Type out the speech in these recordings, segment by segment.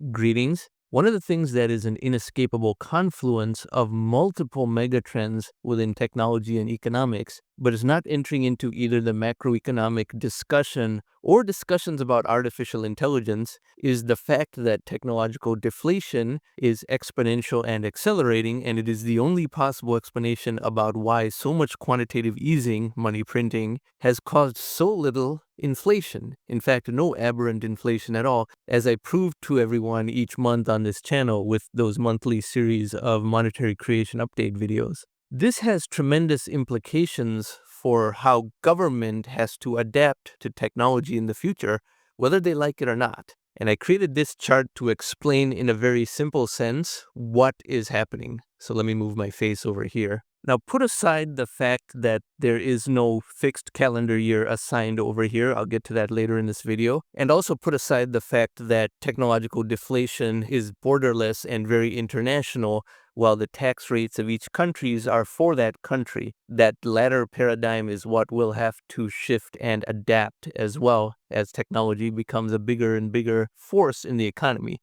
Greetings. One of the things that is an inescapable confluence of multiple megatrends within technology and economics, but is not entering into either the macroeconomic discussion or discussions about artificial intelligence, is the fact that technological deflation is exponential and accelerating, and it is the only possible explanation about why so much quantitative easing, money printing, has caused so little inflation. In fact, no aberrant inflation at all, as I proved to everyone each month on this channel with those monthly series of monetary creation update videos. This has tremendous implications for how government has to adapt to technology in the future, whether they like it or not. And I created this chart to explain in a very simple sense what is happening. So let me move my face over here. Now put aside the fact that there is no fixed calendar year assigned over here. I'll get to that later in this video. And also put aside the fact that technological deflation is borderless and very international, while the tax rates of each countries are for that country. That latter paradigm is what will have to shift and adapt as well as technology becomes a bigger and bigger force in the economy.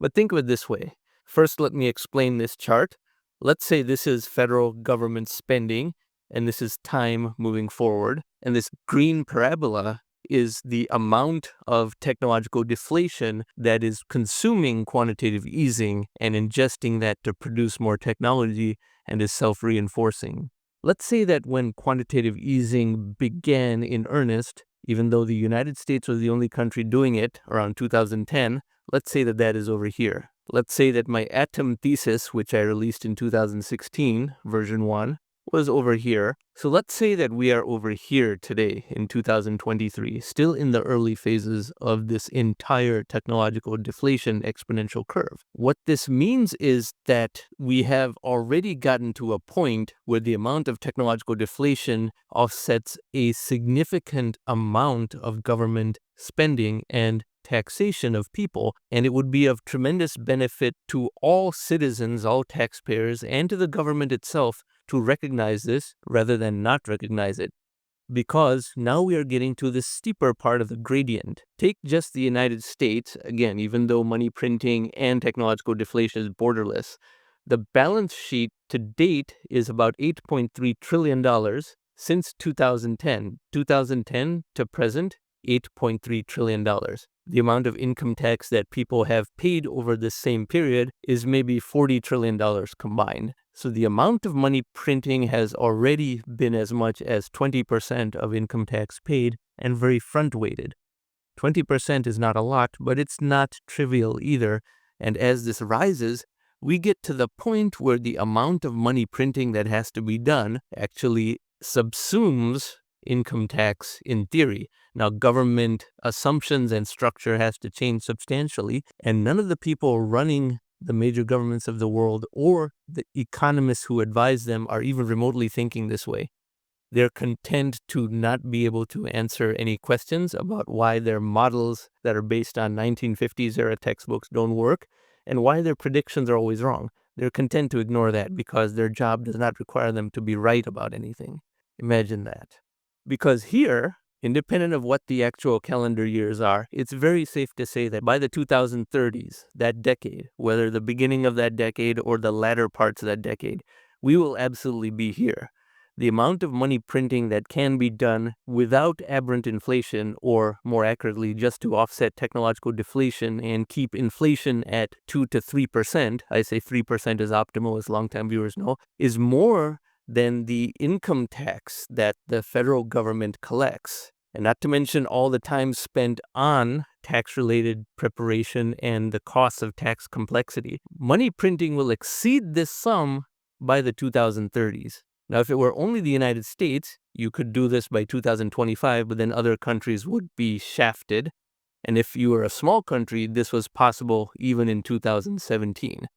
But think of it this way. First, let me explain this chart. Let's say this is federal government spending, and this is time moving forward. And this green parabola is the amount of technological deflation that is consuming quantitative easing and ingesting that to produce more technology and is self-reinforcing. Let's say that when quantitative easing began in earnest, even though the United States was the only country doing it around 2010, let's say that that is over here. Let's say that my atom thesis, which I released in 2016, version 1, was over here. So let's say that we are over here today in 2023, still in the early phases of this entire technological deflation exponential curve. What this means is that we have already gotten to a point where the amount of technological deflation offsets a significant amount of government spending and taxation of people, and it would be of tremendous benefit to all citizens, all taxpayers, and to the government itself to recognize this rather than not recognize it. Because now we are getting to the steeper part of the gradient. Take just the United States, again, even though money printing and technological deflation is borderless, the balance sheet to date is about $8.3 trillion since 2010. 2010 to present, $8.3 trillion. The amount of income tax that people have paid over this same period is maybe $40 trillion combined. So the amount of money printing has already been as much as 20% of income tax paid, and very front-weighted. 20% is not a lot, but it's not trivial either. And as this rises, we get to the point where the amount of money printing that has to be done actually subsumes income tax in theory. Now, government assumptions and structure has to change substantially, and none of the people running the major governments of the world or the economists who advise them are even remotely thinking this way. They're content to not be able to answer any questions about why their models that are based on 1950s era textbooks don't work and why their predictions are always wrong. They're content to ignore that because their job does not require them to be right about anything. Imagine that. Because here, independent of what the actual calendar years are, it's very safe to say that by the 2030s, that decade, whether the beginning of that decade or the latter parts of that decade, we will absolutely be here. The amount of money printing that can be done without aberrant inflation, or more accurately, just to offset technological deflation and keep inflation at 2 to 3%, I say 3% is optimal as longtime viewers know, is more than the income tax that the federal government collects. And not to mention all the time spent on tax-related preparation and the costs of tax complexity. Money printing will exceed this sum by the 2030s. Now, if it were only the United States, you could do this by 2025, but then other countries would be shafted. And if you were a small country, this was possible even in 2017.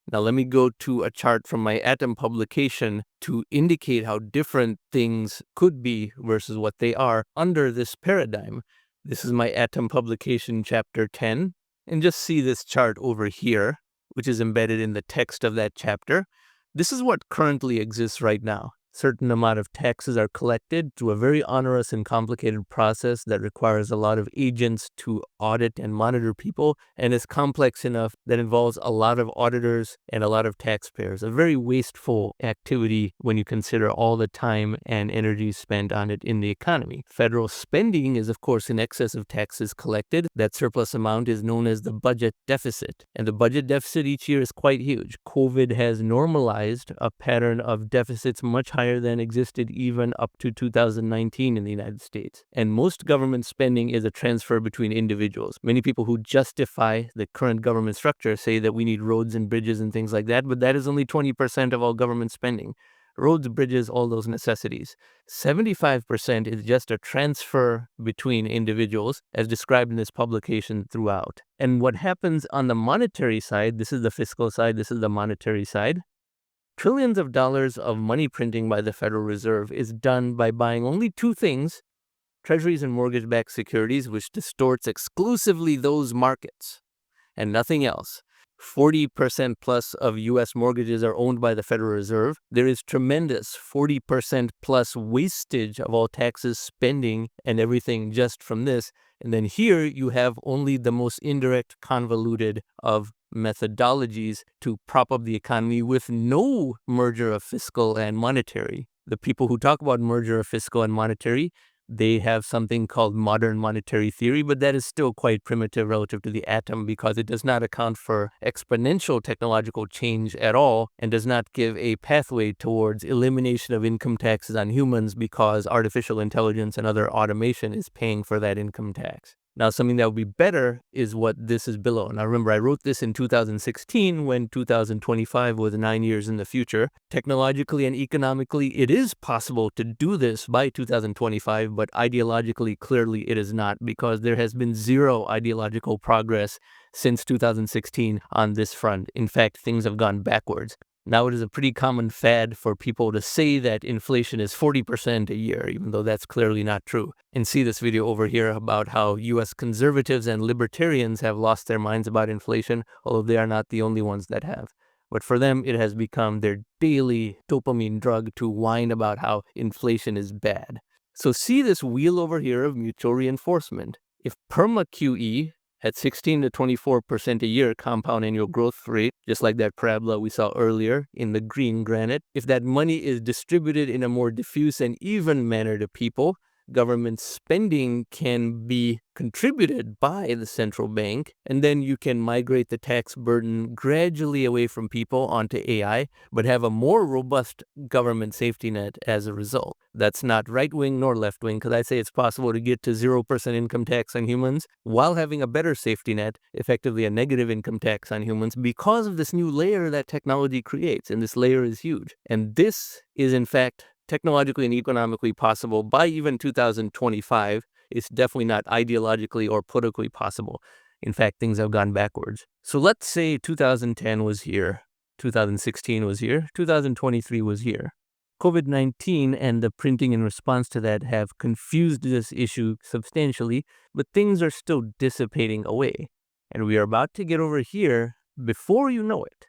Now let me go to a chart from my Atom publication to indicate how different things could be versus what they are under this paradigm. This is my Atom publication chapter 10, and just see this chart over here, which is embedded in the text of that chapter. This is what currently exists right now. certain amount of taxes are collected through a very onerous and complicated process that requires a lot of agents to audit and monitor people, and is complex enough that involves a lot of auditors and a lot of taxpayers. A very wasteful activity when you consider all the time and energy spent on it in the economy. Federal spending is, of course, in excess of taxes collected. That surplus amount is known as the budget deficit, and the budget deficit each year is quite huge. COVID has normalized a pattern of deficits much higher than existed even up to 2019 in the United States. And most government spending is a transfer between individuals. Many people who justify the current government structure say that we need roads and bridges and things like that, but that is only 20% of all government spending. Roads, bridges, all those necessities. 75% is just a transfer between individuals, as described in this publication throughout. And what happens on the monetary side, this is the fiscal side, this is the monetary side, trillions of dollars of money printing by the Federal Reserve is done by buying only two things: treasuries and mortgage-backed securities, which distorts exclusively those markets and nothing else. 40% plus of U.S. mortgages are owned by the Federal Reserve. There is tremendous 40% plus wastage of all taxes, spending, and everything just from this. And then here you have only the most indirect, convoluted of methodologies to prop up the economy with no merger of fiscal and monetary. The people who talk about merger of fiscal and monetary, they have something called modern monetary theory, but that is still quite primitive relative to the atom because it does not account for exponential technological change at all and does not give a pathway towards elimination of income taxes on humans because artificial intelligence and other automation is paying for that income tax. Now, something that would be better is what this is below. Now, remember, I wrote this in 2016 when 2025 was 9 years in the future. Technologically and economically, it is possible to do this by 2025, but ideologically, clearly it is not, because there has been zero ideological progress since 2016 on this front. In fact, things have gone backwards. Now it is a pretty common fad for people to say that inflation is 40% a year, even though that's clearly not true. And see this video over here about how U.S. conservatives and libertarians have lost their minds about inflation, although they are not the only ones that have. But for them, it has become their daily dopamine drug to whine about how inflation is bad. So see this wheel over here of mutual reinforcement. If perma QE at 16 to 24% a year compound annual growth rate, just like that parabola we saw earlier in the green granite, if that money is distributed in a more diffuse and even manner to people, government spending can be contributed by the central bank, and then you can migrate the tax burden gradually away from people onto AI, but have a more robust government safety net as a result. That's not right-wing nor left-wing, because I say it's possible to get to 0% income tax on humans while having a better safety net, effectively a negative income tax on humans, because of this new layer that technology creates, and this layer is huge. And this is, in fact, technologically and economically possible by even 2025. It's definitely not ideologically or politically possible. In fact, things have gone backwards. So let's say 2010 was here, 2016 was here, 2023 was here. COVID-19 and the printing in response to that have confused this issue substantially, but things are still dissipating away. And we are about to get over here before you know it.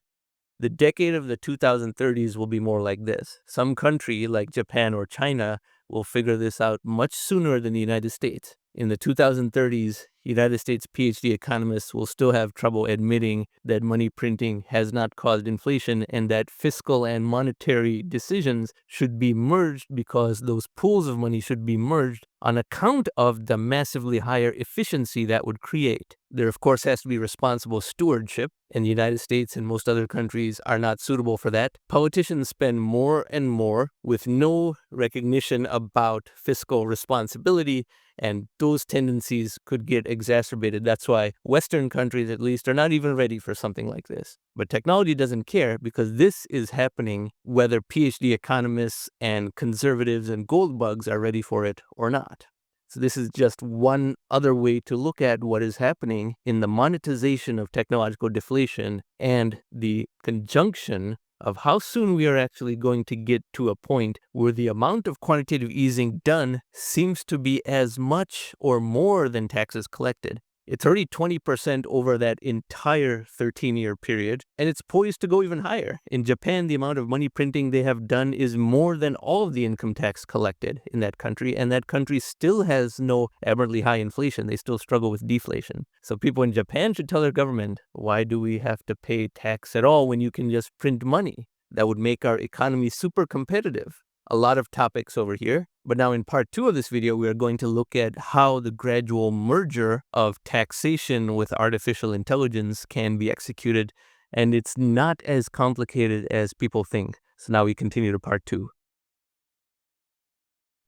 The decade of the 2030s will be more like this. Some country like Japan or China will figure this out much sooner than the United States. In the 2030s, United States PhD economists will still have trouble admitting that money printing has not caused inflation and that fiscal and monetary decisions should be merged because those pools of money should be merged on account of the massively higher efficiency that would create. There, of course, has to be responsible stewardship, and the United States and most other countries are not suitable for that. Politicians spend more and more with no recognition about fiscal responsibility, and those tendencies could get exacerbated. That's why Western countries, at least, are not even ready for something like this. But technology doesn't care, because this is happening whether PhD economists and conservatives and gold bugs are ready for it or not. So this is just one other way to look at what is happening in the monetization of technological deflation and the conjunction of how soon we are actually going to get to a point where the amount of quantitative easing done seems to be as much or more than taxes collected. It's already 20% over that entire 13-year period, and it's poised to go even higher. In Japan, the amount of money printing they have done is more than all of the income tax collected in that country, and that country still has no aberrantly high inflation. They still struggle with deflation. So people in Japan should tell their government, why do we have to pay tax at all when you can just print money? That would make our economy super competitive. A lot of topics over here, but now in part 2 of this video, we are going to look at how the gradual merger of taxation with artificial intelligence can be executed, and it's not as complicated as people think. So now we continue to part 2.